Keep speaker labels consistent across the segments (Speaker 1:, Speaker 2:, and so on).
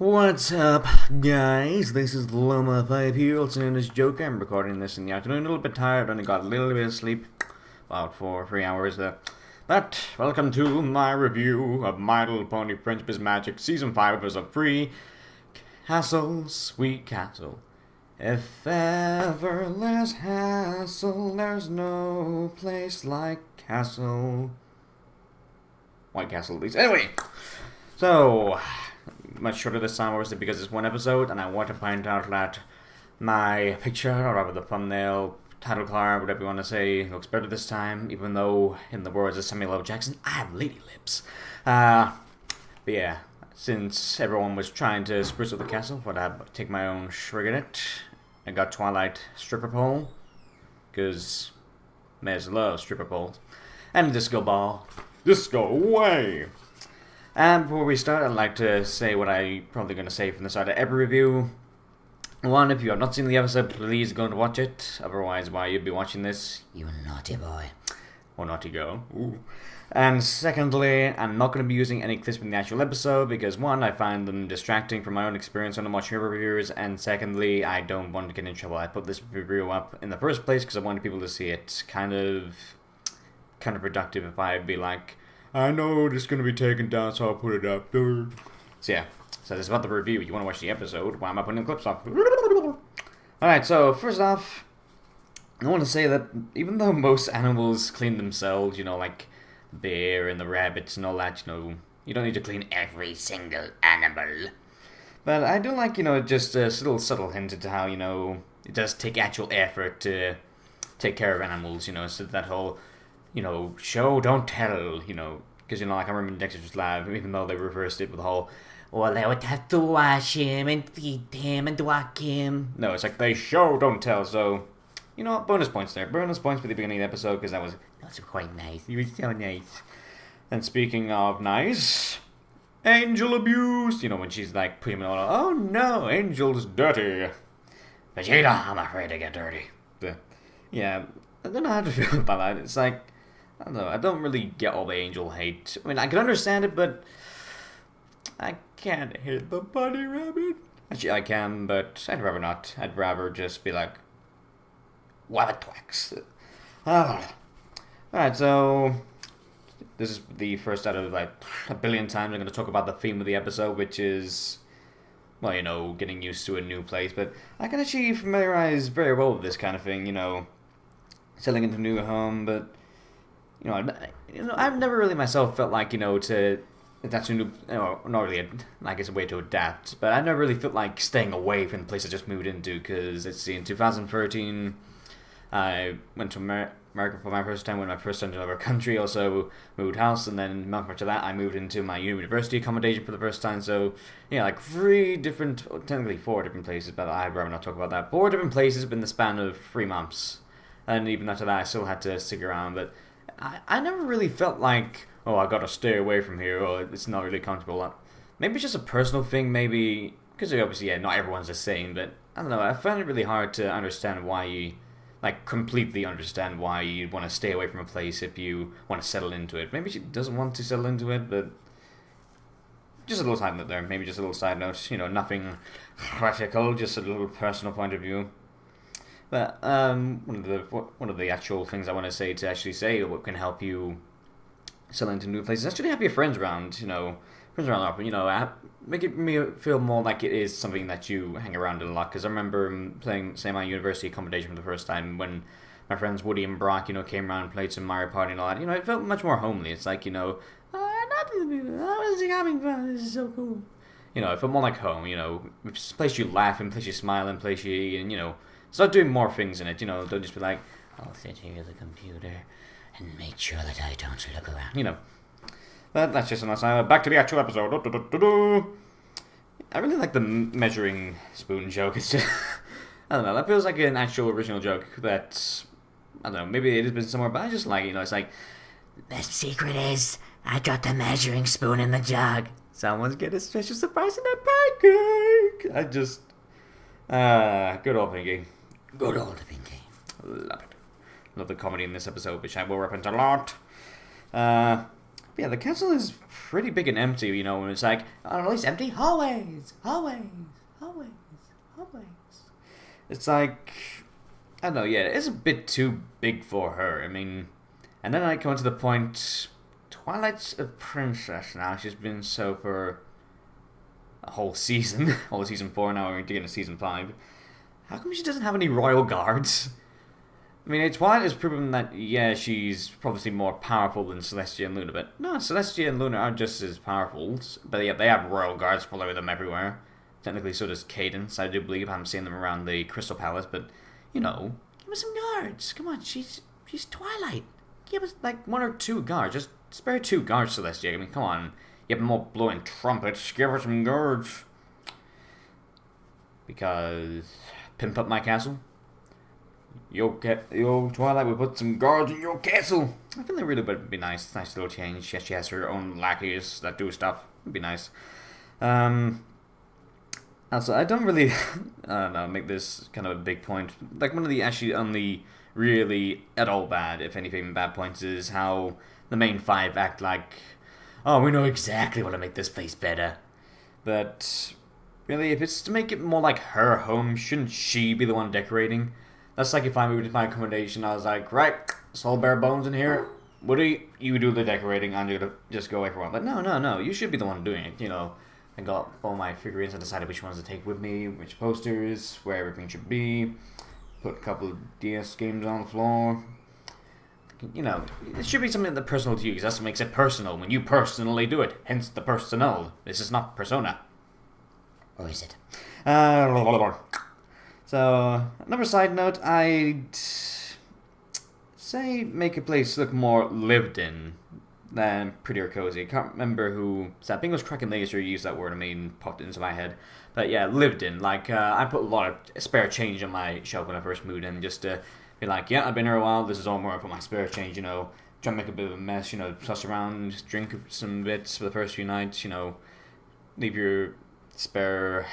Speaker 1: What's up, guys? This is Loma 5 here, also known as Joker. I'm recording this in the afternoon, a little bit tired, only got a little bit of sleep, about 3 hours there. But, welcome to my review of My Little Pony Friendship is Magic, Season 5, Episode 3, Castle, Sweet Castle. If ever there's hassle, there's no place like Castle. White Castle, at least. Anyway, so much shorter this time, obviously, because it's one episode, and I want to point out that my picture, or rather the thumbnail, title card, whatever you want to say, looks better this time, even though, in the words of Samuel L. Jackson, I have lady lips. But yeah, since everyone was trying to spruce up the castle, I thought I'd take my own shrig at it. I got Twilight stripper pole, because Mez loves stripper poles, and disco ball. Disco away! And before we start, I'd like to say what I'm probably going to say from the start of every review. One, if you have not seen the episode, please go and watch it. Otherwise, why you'd be watching this? You naughty boy. Or naughty girl. Ooh. And secondly, I'm not going to be using any clips from the actual episode because, one, I find them distracting from my own experience when I'm watching other reviewers, and secondly, I don't want to get in trouble. I put this review up in the first place because I wanted people to see it. Kind of counterproductive if I'd be like, I know this is going to be taken down, so I'll put it up. So yeah, so this is about the review. You want to watch the episode, why am I putting the clips up? Alright, so first off, I want to say that even though most animals clean themselves, you know, like the bear and the rabbits and all that, you know, you don't need to clean every single animal. But I do like, you know, just a little subtle hint into how, you know, it does take actual effort to take care of animals, you know, so that whole, you know, show, don't tell, you know, because, you know, like I remember in Dexter's Lab, even though they reversed it with the whole, well, they would have to wash him and feed him and walk him. No, it's like, they show, don't tell, so, you know, bonus points there. Bonus points for the beginning of the episode, because that was quite nice. It was so nice. And speaking of nice, Angel abuse, you know, when she's like, putting him all, oh no, Angel's dirty. Vegeta, I'm afraid to get dirty. Yeah, I don't know how to feel about that. It's like, I don't know, I don't really get all the Angel hate. I mean, I can understand it, but I can't hate the bunny rabbit. Actually, I can, but I'd rather not. I'd rather just be like, wabbit twax. Alright, so this is the first out of like a billion times I'm going to talk about the theme of the episode, which is, well, you know, getting used to a new place. But I can actually familiarize very well with this kind of thing, you know, settling into a new home, but you know, I've never really myself felt like, you know, that's a new, you know, not really, like it's a way to adapt, but I never really felt like staying away from the place I just moved into, because let's see, in 2013, I went to America for my first time when I first entered another country, also moved house, and then a month after that, I moved into my university accommodation for the first time, so, yeah, like technically 4 different places, but I'd rather not talk about that. 4 different places in the span of 3 months, and even after that, I still had to stick around, but I never really felt like, oh, I gotta stay away from here, or it's not really comfortable. Maybe it's just a personal thing, maybe, because obviously, yeah, not everyone's the same, but I don't know, I find it really hard to understand why you, like, completely understand why you want to stay away from a place if you want to settle into it. Maybe she doesn't want to settle into it, but just a little side note there, maybe just a little side note, you know, nothing critical, just a little personal point of view. But one of the actual things I want to say what can help you settle into new places, actually have your friends around, you know, you know, make me feel more like it is something that you hang around in a lot, because I remember playing, say, my university accommodation for the first time when my friends Woody and Brock, you know, came around and played some Mario Party and all that, you know, it felt much more homely. It's like, you know, I was having fun, this is so cool. You know, it felt more like home, you know, it's a place you laugh in, place you smile in, place you eat, and, you know, start doing more things in it, you know, don't just be like, I'll sit here at the computer and make sure that I don't look around, you know. But that's just enough. Back to the actual episode. I really like the measuring spoon joke. It's just, I don't know, that feels like an actual original joke that, I don't know, maybe it has been somewhere, but I just like, you know, it's like, the secret is, I got the measuring spoon in the jug. Someone's getting a special surprise in a pancake. I just, good old Pinky. Good old Pinky. Love it. Love the comedy in this episode, which I will reference a lot. Yeah, the castle is pretty big and empty, you know, and it's like, oh, at least empty hallways, hallways, hallways, hallways. It's like, I don't know, yeah, it's a bit too big for her. I mean, and then I come to the point, Twilight's a princess now. She's been so for a whole season, whole season 4 now, we're getting to season 5. How come she doesn't have any royal guards? I mean, Twilight has proven that, yeah, she's probably more powerful than Celestia and Luna, but no, Celestia and Luna are just as powerful, but yeah, they have royal guards following them everywhere. Technically, so does Cadence, I do believe. I'm seeing them around the Crystal Palace, but, you know, give us some guards. Come on, she's Twilight. Give us, like, 1 or 2 guards. Just spare 2 guards, Celestia. I mean, come on. You have more blowing trumpets. Give her some guards. Because, pimp up my castle. Yo, Twilight, we put some guards in your castle. I feel like really would be nice. Nice little change. She has her own lackeys that do stuff. It'd be nice. Also, I don't really, I don't know, make this kind of a big point. Like, one of the actually only really at all bad, if anything, bad points is how the main 5 act like, oh, we know exactly how to make this place better. But, really, if it's to make it more like her home, shouldn't she be the one decorating? That's like if I moved to my accommodation, I was like, right, it's all bare bones in here. Woody, you do the decorating, I'm gonna just go away for a while. But no, you should be the one doing it, you know. I got all my figurines, I decided which ones to take with me, which posters, where everything should be. Put a couple of DS games on the floor. You know, it should be something that's personal to you, because that's what makes it personal, when you personally do it. Hence the personal. This is not Persona. Or is it? So, another side note, I'd say make a place look more lived in than pretty or cozy. I can't remember who said, I think it was Kraken Laser who used that word, I mean, popped into my head. But yeah, lived in. Like, I put a lot of spare change on my shelf when I first moved in, just to be like, yeah, I've been here a while, this is all more for my spare change, you know. Try to make a bit of a mess, you know, toss around, drink some bits for the first few nights, you know. Leave your spare...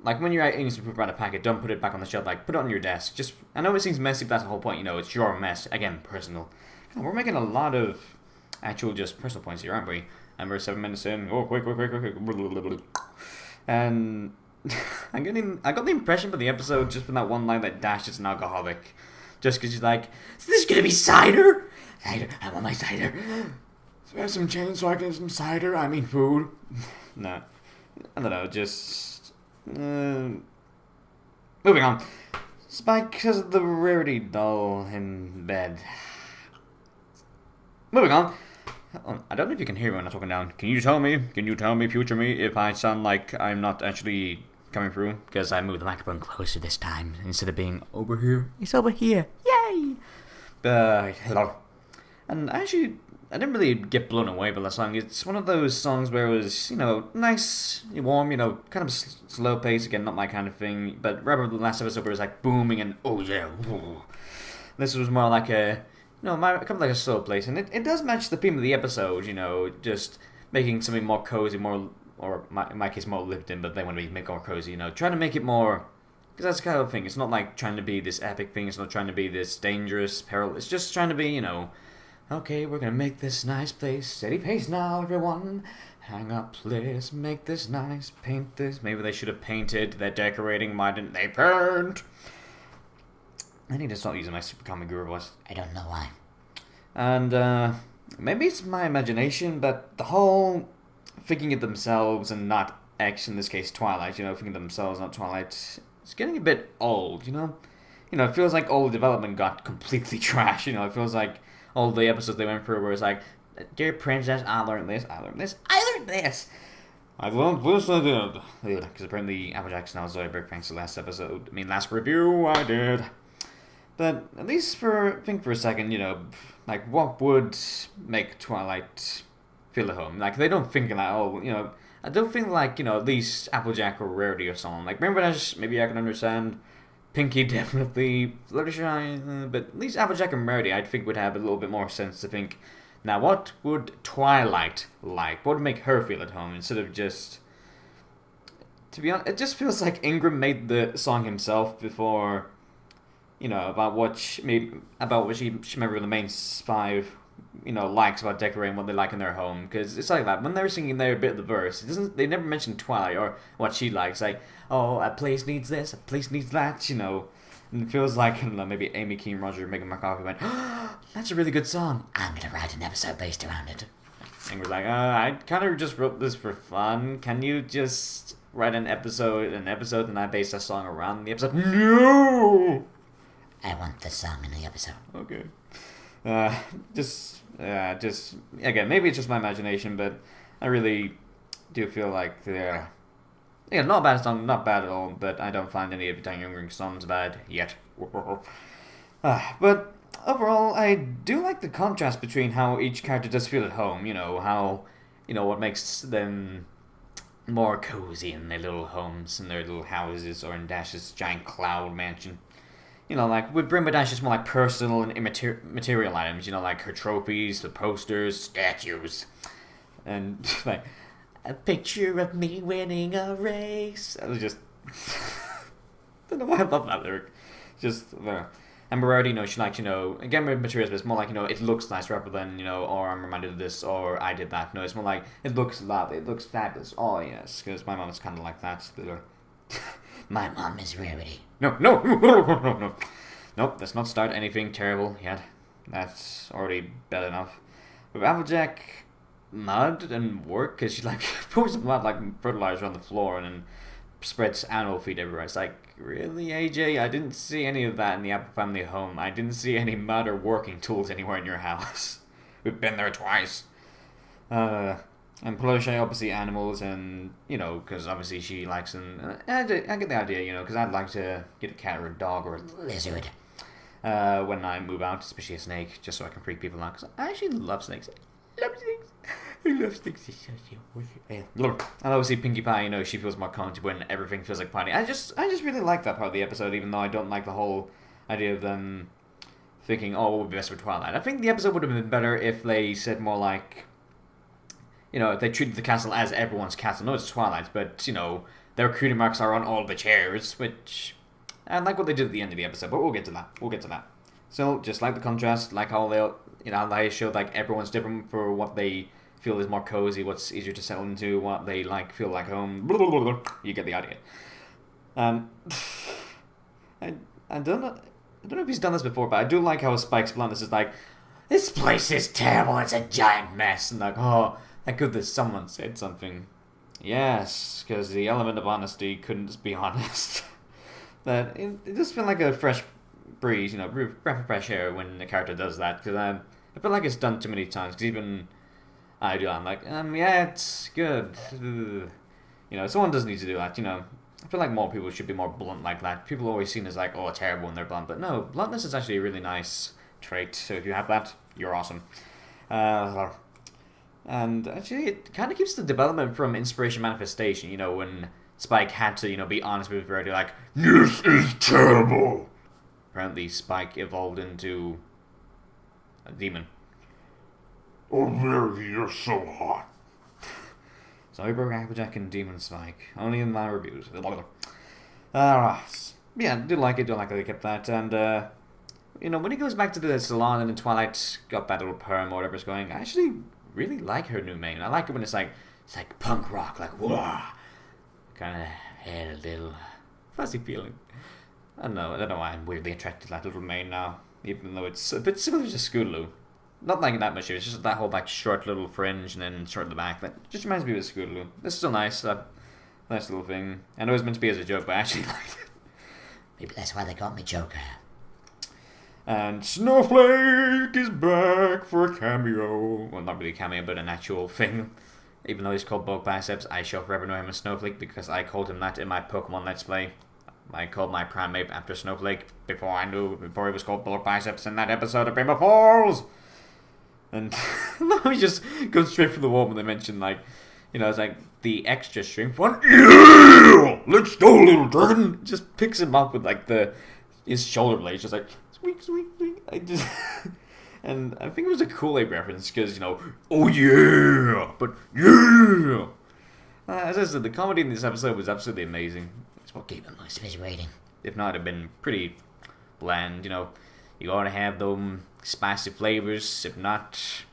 Speaker 1: Like, when you're out eating some food around a packet, don't put it back on the shelf, like, put it on your desk. Just, I know it seems messy, but that's the whole point, you know, it's your mess. Again, personal. We're making a lot of actual just personal points here, aren't we? And we're 7 minutes in. Oh, quick. And I got the impression for the episode just from that one line that Dash is an alcoholic. Just because she's like, is this gonna be cider? Cider, I want my cider. So I have some change so I can get some cider? I mean food. No. I don't know, just... moving on. Spike because of the rarity doll in bed. Moving on. I don't know if you can hear me when I'm talking down. Can you tell me, future me, if I sound like I'm not actually coming through? Because I moved the microphone closer this time. Instead of being over here, it's over here. Yay! Hello. And actually, I didn't really get blown away by the song. It's one of those songs where it was, you know, nice, warm, you know, kind of slow pace. Again, not my kind of thing. But rather than the last episode where it was like booming and oh yeah. Ooh. This was more like a, you know, kind of like a slow pace. And it does match the theme of the episode, you know, just making something more cozy, more, or in my case, more lived in, but they want to make it more cozy, you know. Trying to make it more, because that's the kind of thing. It's not like trying to be this epic thing. It's not trying to be this dangerous peril. It's just trying to be, you know, okay, we're gonna make this nice place. Steady pace now, everyone. Hang up, let's make this nice. Paint this. Maybe they should have painted. They're decorating. Why didn't they paint? I need to start using my super comic guru voice. I don't know why. And, maybe it's my imagination, but the whole thinking of themselves and not X, in this case Twilight, you know, thinking of themselves, not Twilight, it's getting a bit old, you know? You know, it feels like all the development got completely trash, you know? It feels like all the episodes they went through where it's like, dear princess, I learned this. I learned this. I did. Because apparently Applejack's now Zoidberg thanks to the last episode. I mean, last review, I did. But at least think for a second, you know, like, what would make Twilight feel at home? Like, they don't think like, oh, you know, I don't think like, you know, at least Applejack or Rarity or someone. Like, Rainbow Dash, maybe I can understand. Pinky definitely, Fluttershy, but at least Applejack and Rarity I think would have a little bit more sense to think, now what would Twilight like? What would make her feel at home instead of just... To be honest, it just feels like Ingram made the song himself before, you know, about what she remember the main 5 likes about decorating what they like in their home, because it's like that when they're singing their bit of the verse, they never mention Twilight or what she likes. Like, oh, a place needs this, a place needs that, and it feels like, I don't know, maybe Amy Keane Roger, Megan McCarthy went, oh, that's a really good song, I'm gonna write an episode based around it. And we're like, I kind of just wrote this for fun, can you just write an episode and I base a song around the episode? No, I want the song in the episode. Okay. Just again, maybe it's just my imagination, but I really do feel like they're, not a bad song, not bad at all, but I don't find any of the Youngring songs bad yet. But overall, I do like the contrast between how each character does feel at home, how, what makes them more cozy in their little homes, in their little houses, or in Dash's giant cloud mansion. Like, with Brimba Dash, it's more like personal and immaterial items, like her trophies, the posters, statues. And, like, a picture of me winning a race. I was just... I don't know why I love that lyric. Just, and Berardi, she likes, again with materials, but it's more like, it looks nice rather than, or I'm reminded of this, or I did that. No, it's more like, it looks lovely, it looks fabulous. Oh, yes, because my mom is kind of like that. My mom is Rarity. No. Nope, let's not start anything terrible yet. That's already bad enough. With Applejack, mud and work, because she, pours some mud, fertilizer on the floor and then spreads animal feed everywhere. It's like, really, AJ? I didn't see any of that in the Apple family home. I didn't see any mud or working tools anywhere in your house. We've been there twice. And Pelosha, obviously animals, and, because obviously she likes them. I get the idea, because I'd like to get a cat or a dog or a lizard when I move out, especially a snake, just so I can freak people out, because I actually love snakes. I love snakes. And obviously Pinkie Pie, she feels more comfortable when everything feels like party. I just really like that part of the episode, even though I don't like the whole idea of them thinking, oh, what would be best for Twilight. I think the episode would have been better if they said more like, if they treated the castle as everyone's castle. No, it's Twilight, but, their recruiting marks are on all the chairs, which I like what they did at the end of the episode, but we'll get to that. So, just like the contrast, like how they showed, everyone's different for what they feel is more cozy, what's easier to settle into, what they, feel like home. Blah, blah, blah, blah. You get the idea. I don't know if he's done this before, but I do like how Spike's bluntness is like, this place is terrible, it's a giant mess, and oh, thank goodness someone said something. Yes, because the element of honesty couldn't just be honest. But it just feels like a fresh breeze, breath of fresh air when the character does that, because I feel like it's done too many times, because even I'm like, yeah, it's good. Someone does need to do that, I feel like more people should be more blunt like that. People are always seen as oh, terrible when they're blunt, but no, bluntness is actually a really nice trait, so if you have that, you're awesome. And actually, it kind of keeps the development from inspiration manifestation, when Spike had to, be honest with Verity, this is terrible. Apparently, Spike evolved into a demon. Oh, Verity, you're so hot. Sorry, broke Applejack and Demon Spike. Only in my reviews. Yeah, I do like it. That they kept that. And, when he goes back to the salon and then Twilight got that little perm or whatever's going, I actually really like her new mane. I like it when it's like punk rock, whoa. Kind of had a little fuzzy feeling. I don't know why I'm weirdly attracted to that little mane now, even though it's a bit similar to Scootaloo. Not like that much, it's just that whole short little fringe and then short at the back. That just reminds me of Scootaloo. This is still nice, nice little thing. I know it was meant to be as a joke, but I actually liked it. Maybe that's why they got me Joker. And Snowflake is back for a cameo. Well, not really a cameo, but an actual thing. Even though he's called Bulk Biceps, I shall forever know him as Snowflake because I called him that in my Pokemon Let's Play. I called my Primeape after Snowflake before he was called Bulk Biceps in that episode of Rainbow Falls. And he just goes straight for the wall when they mention, it's the extra strength one. Yeah! Let's go, little dragon! Just picks him up with, his shoulder blades, just squeak, squeak, squeak. And I think it was a Kool-Aid reference, because, oh yeah! But yeah! As I said, the comedy in this episode was absolutely amazing. It's what gave it my space rating. If not, it'd have been pretty bland, You gotta have them spicy flavors. If not,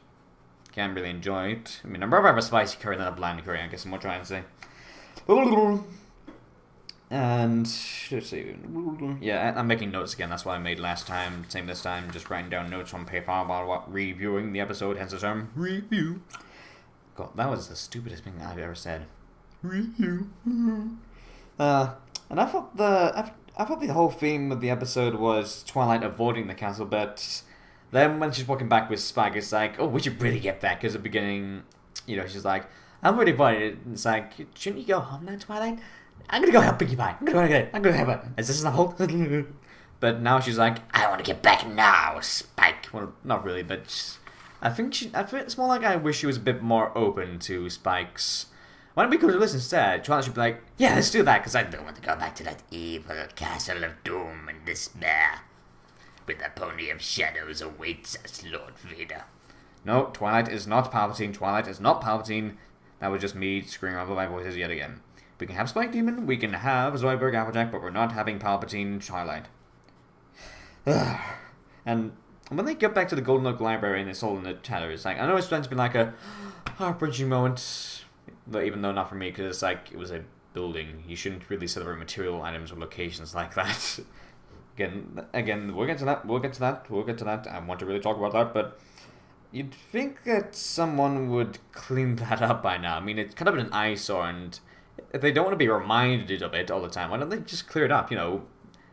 Speaker 1: can't really enjoy it. I mean, I'd rather have a spicy curry than a bland curry, I guess I'm what I'm trying to say. And, let's see, yeah, I'm making notes again, that's what I made last time, same this time, just writing down notes on paper while reviewing the episode, hence the term, review. God, that was the stupidest thing I've ever said. Review. And I thought the whole theme of the episode was Twilight avoiding the castle, but then when she's walking back with Spike, it's like, oh, we should really get back, because at the beginning, you know, she's like, I'm really worried. It's like, shouldn't you go home now, Twilight? I'm gonna go help Pinkie Pie. I'm gonna help her. Is this not hope? But now she's like, I want to get back now, Spike. Well, not really, but I think it's more like I wish she was a bit more open to Spike's. Why don't we go to listen instead? Twilight should be like, yeah, let's do that, because I don't want to go back to that evil castle of doom and despair. With a pony of shadows awaits us, Lord Vader. No, Twilight is not Palpatine. Twilight is not Palpatine. That was just me screwing over my voices yet again. We can have Spike Demon, we can have Zoidberg Applejack, but we're not having Palpatine Twilight. And when they get back to the Golden Oak Library and it's all in the chatter, it's like, I know it's meant to be like a heart-wrenching moment, but even though not for me, because it's like, it was a building. You shouldn't really celebrate material items or locations like that. Again, we'll get to that. I want to really talk about that, but you'd think that someone would clean that up by now. I mean, it's kind of an eyesore, and if they don't want to be reminded of it all the time, why don't they just clear it up? You know,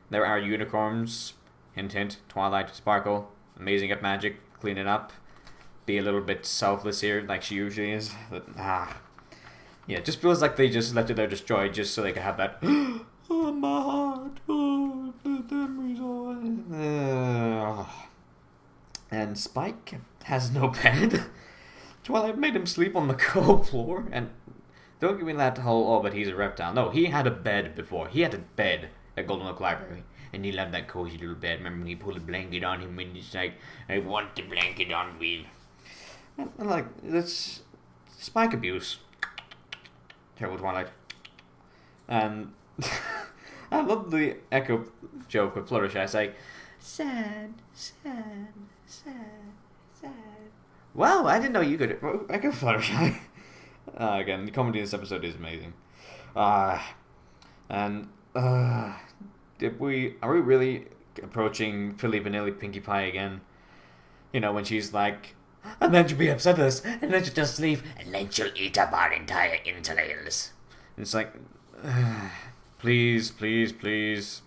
Speaker 1: there are unicorns, hint hint, Twilight, Sparkle, amazing at magic, clean it up, be a little bit selfless here, like she usually is. But, yeah, it just feels like they just left it there destroyed just so they could have that, oh, my heart, oh, the memories, and Spike has no bed. Twilight made him sleep on the cold floor, and don't give me that whole, oh, but he's a reptile. No, he had a bed before. He had a bed at Golden Oak Library. And he loved that cozy little bed. Remember when he pulled a blanket on him and he's like, I want the blanket on me. And like, that's Spike abuse. Terrible Twilight. And I love the echo joke with Fluttershy. It's like, sad, sad, sad, sad. Wow, I didn't know you could echo Fluttershy. Again, the comedy in this episode is amazing. Are we really approaching Philly Vanilli Pinkie Pie again? You know, when she's like, and then she'll be upset with us, and then she'll just leave, and then she'll eat up our entire entrails. And it's like, please, please, please.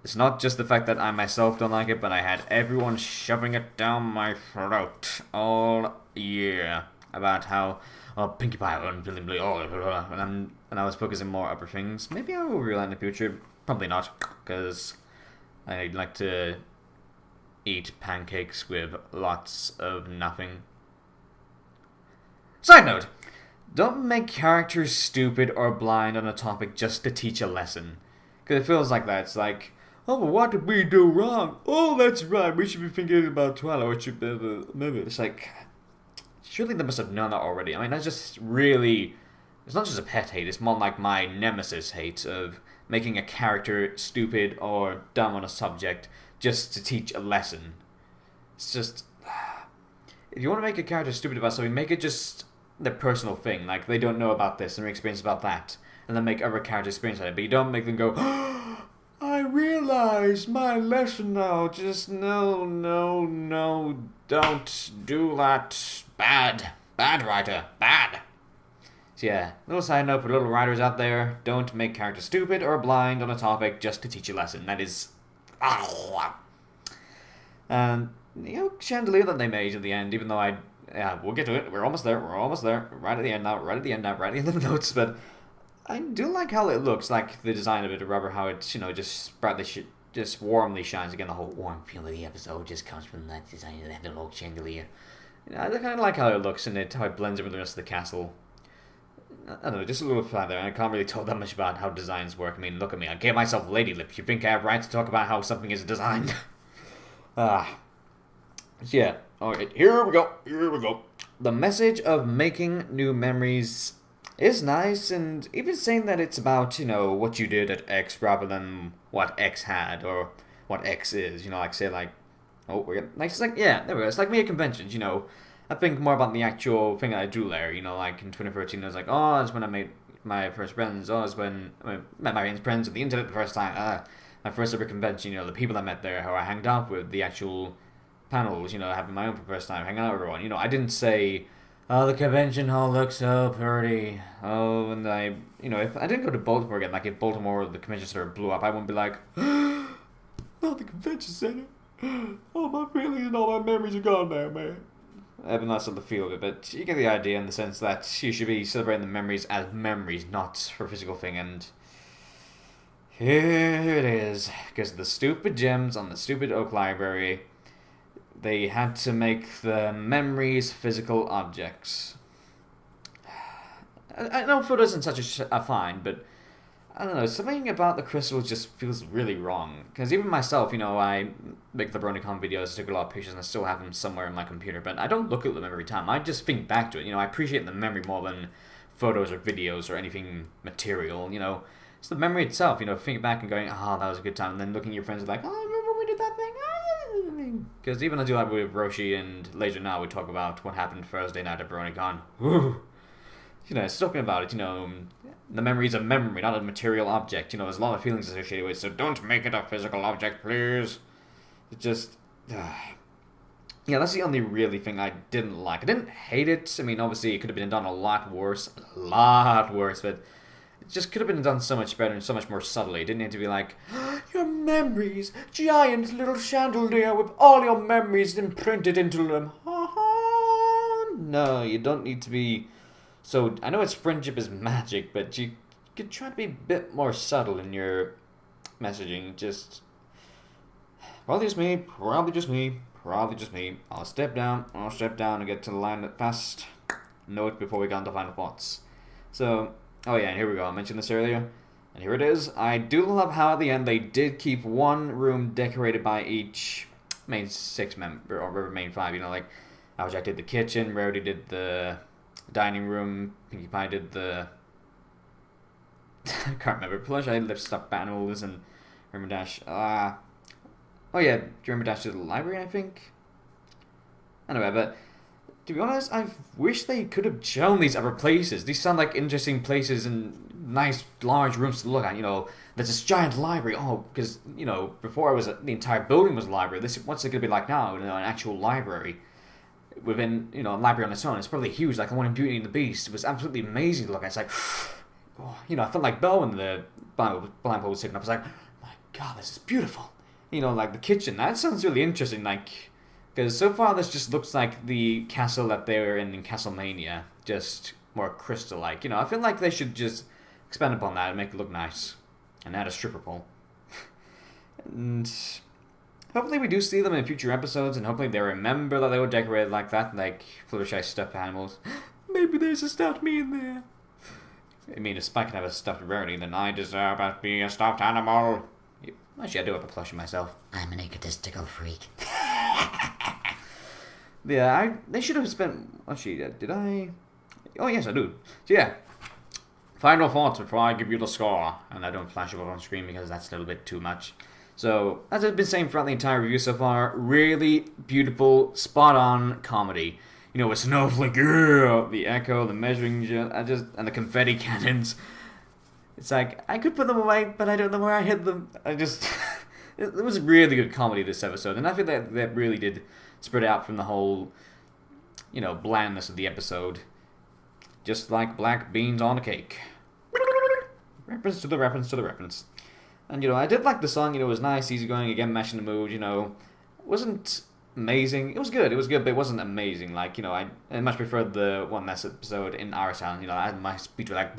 Speaker 1: It's not just the fact that I myself don't like it, but I had everyone shoving it down my throat all year about how, oh, Pinkie Pie, and I was focusing more on upper things. Maybe I will realize in the future. Probably not, because I like to eat pancakes with lots of nothing. Side note, don't make characters stupid or blind on a topic just to teach a lesson. Because it feels like that. It's like, oh, what did we do wrong? Oh, that's right, we should be thinking about Twilight, or should be, maybe. It's like, surely they must have known that already. I mean, that's just really, it's not just a pet hate, it's more like my nemesis hate of making a character stupid or dumb on a subject just to teach a lesson. It's just, if you want to make a character stupid about something, make it just their personal thing. Like, they don't know about this and their experience about that. And then make other characters experience it. But you don't make them go, oh, I realize my lesson now. Just no, don't do that. Bad writer, bad. So yeah, little side note for little writers out there, don't make characters stupid or blind on a topic just to teach a lesson. That is... And, you know, chandelier that they made at the end, even though we'll get to it, we're almost there, right at the end now, right at the end of the notes, but I do like how it looks, like the design of it, or rather how it's, you know, just brightly, just warmly shines. Again, the whole warm feel of the episode just comes from that design of that little chandelier. You know, I kind of like how it looks and how it blends in with the rest of the castle. I don't know, just a little flat there. I can't really talk that much about how designs work. I mean, look at me. I gave myself lady lips. You think I have right to talk about how something is designed? So yeah. Alright, here we go. The message of making new memories is nice, and even saying that it's about, you know, what you did at X rather than what X had, or what X is. You know, like say like, oh, we're gonna, like it's like yeah, there we go. It's like me at conventions. You know, I think more about the actual thing that I do there. You know, like in 2013, I was like, oh, that's when I made my first friends. Oh, that's when I met my friends on the internet the first time. My first ever convention. You know, the people I met there, how I hanged out with, the actual panels. You know, having my own for the first time, hanging out with everyone. You know, I didn't say, oh, the convention hall looks so pretty. Oh, and you know, if I didn't go to Baltimore again, like if Baltimore, the convention center blew up, I wouldn't be like, not the convention center. Oh, my feelings and all my memories are gone now, man. I have not sort of the feel of it, but you get the idea in the sense that you should be celebrating the memories as memories, not for a physical thing, and here it is. Because of the stupid gems on the stupid Oak Library, they had to make the memories physical objects. I know photos isn't such a fine, but I don't know, something about the crystals just feels really wrong. Because even myself, you know, I make the BronyCon videos, I took a lot of pictures, and I still have them somewhere in my computer, but I don't look at them every time. I just think back to it. You know, I appreciate the memory more than photos or videos or anything material, you know. It's the memory itself, you know, thinking back and going, oh, that was a good time, and then looking at your friends like, oh, I remember we did that thing. Because even I do that with Roshi and Laser Now, we talk about what happened Thursday night at BronyCon. Woo! You know, it's talking about it, you know, the memory is a memory, not a material object. You know, there's a lot of feelings associated with it, so don't make it a physical object, please. It just... yeah, that's the only really thing I didn't like. I didn't hate it. I mean, obviously, it could have been done a lot worse, but it just could have been done so much better and so much more subtly. It didn't need to be like, your memories, giant little chandelier with all your memories imprinted into them. No, you don't need to be... So, I know it's friendship is magic, but you could try to be a bit more subtle in your messaging. Just, probably just me. I'll step down and get to the line that fast note before we get on to final thoughts. So, oh yeah, and here we go. I mentioned this earlier, and here it is. I do love how at the end they did keep one room decorated by each main 6 member, or main 5, you know, like, Jack did the kitchen, Rarity did the dining room, Pinkie Pie did the... I can't remember. Plush, I left stuffed animals, and Rainbow Dash... oh yeah, Rainbow Dash did the library, I think? Anyway, but... to be honest, I wish they could have shown these other places. These sound like interesting places and nice, large rooms to look at, you know. There's this giant library. Oh, because, you know, before the entire building was a library. What's it going to be like now? You know, an actual library. Within, you know, a library on its own. It's probably huge, like the one in Beauty and the Beast. It was absolutely amazing to look at. It's like, oh, you know, I felt like Belle when the blindfold was taken up. I was like, my God, this is beautiful. You know, like the kitchen. That sounds really interesting, like, because so far this just looks like the castle that they were in Castlemania, just more crystal-like. You know, I feel like they should just expand upon that and make it look nice. And add a stripper pole. And... hopefully we do see them in future episodes, and hopefully they remember that they were decorated like that, like Fluttershy stuffed animals. Maybe there's a stuffed me in there. I mean, if Spike can have a stuffed Rarity, then I deserve to be a stuffed animal. Actually, I do have a plushie myself. I'm an egotistical freak. Yeah, they should have spent... actually, did I... oh, yes, I do. So, yeah. Final thoughts before I give you the score. And I don't flash it up on screen because that's a little bit too much. So, as I've been saying throughout the entire review so far, really beautiful, spot-on comedy. You know, with Snowflake, the echo, the measuring gel, and the confetti cannons. It's like, I could put them away, but I don't know where I hid them. It was really good comedy this episode, and I feel that really did spread out from the whole, you know, blandness of the episode. Just like black beans on a cake. Reference to the reference. And, you know, I did like the song, you know, it was nice, easygoing, again, mashing the mood, you know. It wasn't amazing. It was good, but it wasn't amazing. Like, you know, I much preferred the one last episode in our sound. You know, I had my speech was like...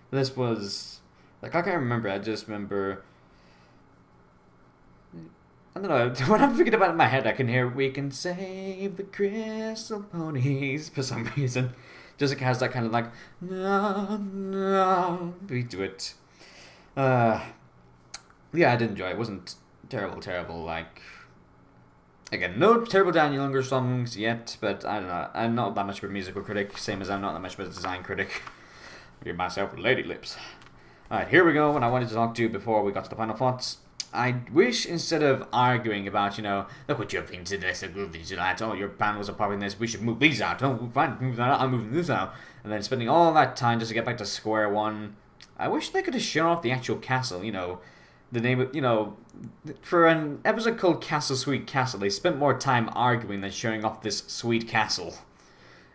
Speaker 1: this was... like, I can't remember, I just remember... I don't know, when I'm thinking about it in my head, I can hear, we can save the crystal ponies, for some reason. Jessica has that kind of like, no, beat to it. Yeah, I did enjoy it. It wasn't terrible, like... again, no terrible Daniel Unger songs yet, but I don't know. I'm not that much of a musical critic, same as I'm not that much of a design critic. I give myself lady lips. Alright, here we go, what I wanted to talk to you before we got to the final thoughts. I wish instead of arguing about, look what you're thinking to this, look what to that, oh, your panels are popping this, we should move these out, oh, fine, move that out, I'm moving this out, and then spending all that time just to get back to square one. I wish they could have shown off the actual castle, the name of, for an episode called Castle Sweet Castle, they spent more time arguing than showing off this sweet castle.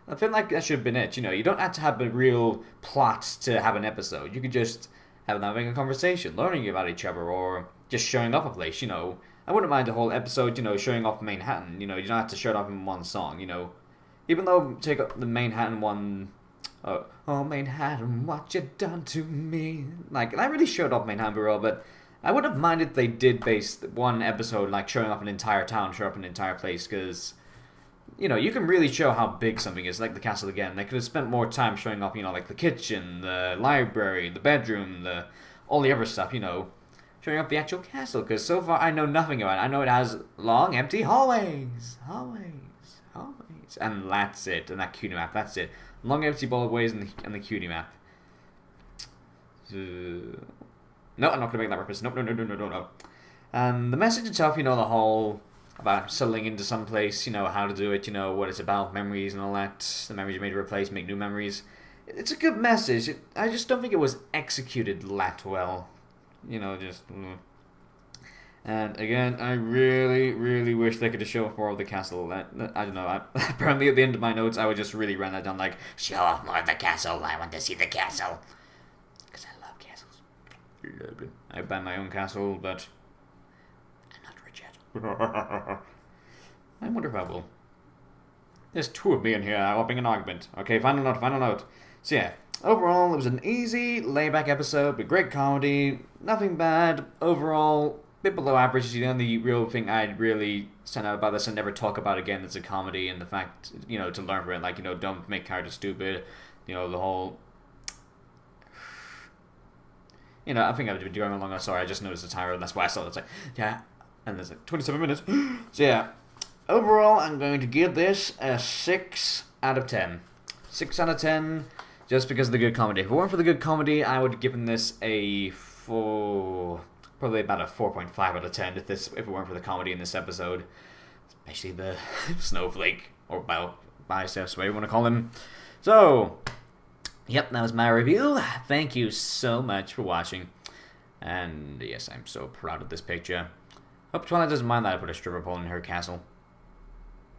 Speaker 1: I feel like that should have been it, you don't have to have a real plot to have an episode, you could just have them having a conversation, learning about each other, or just showing off a place, I wouldn't mind the whole episode, showing off Manhattan, you don't have to show it off in one song, even though take up the Manhattan one, oh Manhattan, what you done to me, like, I really showed off Manhattan Bureau, but I wouldn't have minded if they did base one episode, like, showing off an entire town, show up an entire place, because, you can really show how big something is, like the castle again. They could have spent more time showing off, like the kitchen, the library, the bedroom, all the other stuff, showing off the actual castle, because so far I know nothing about it. I know it has long, empty hallways, and that's it, and that cutie map, that's it. Long, empty hallways and the cutie map. No, I'm not going to make that reference. No. And the message itself, the whole about settling into some place, how to do it, what it's about, memories and all that. The memories you made to replace, make new memories. It's a good message. I just don't think it was executed that well. And again, I really, really wish they could have shown off more of the castle. I don't know. Apparently at the end of my notes, I would just really run that down like, show off more of the castle. I want to see the castle. Because I love castles. Love it. I buy my own castle, but I'm not rich yet. I wonder if I will. There's two of me in here having an argument. Okay, final note. So yeah, overall, it was an easy, laid-back episode with great comedy. Nothing bad. Overall, bit below average. The only real thing I'd really send out about this and never talk about again is a comedy and the fact, to learn from it. Like, don't make characters stupid. The whole... I think I've been doing along. Sorry, I just noticed the timer, and that's why I saw it. It's like, yeah, and there's like 27 minutes. So yeah, overall, I'm going to give this a 6 out of 10. 6 out of 10, just because of the good comedy. If it weren't for the good comedy, I would have given this a 4, probably about a 4.5 out of 10 if it weren't for the comedy in this episode. Especially the snowflake, or biceps, whatever you want to call him. So, yep, that was my review. Thank you so much for watching. And yes, I'm so proud of this picture. Hope Twilight doesn't mind that I put a stripper pole in her castle.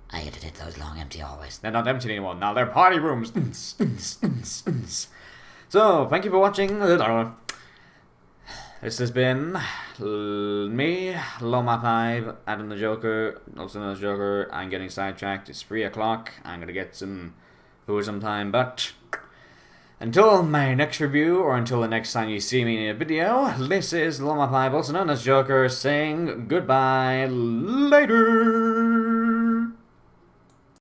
Speaker 1: I edited those long empty hallways. They're not empty anymore. Now they're party rooms. So, thank you for watching. This has been me, Loma5, Adam the Joker, also known as Joker. I'm getting sidetracked. It's 3 o'clock. I'm going to get some food sometime, but until my next review, or until the next time you see me in a video, this is Loma5, also known as Joker, saying goodbye. Later!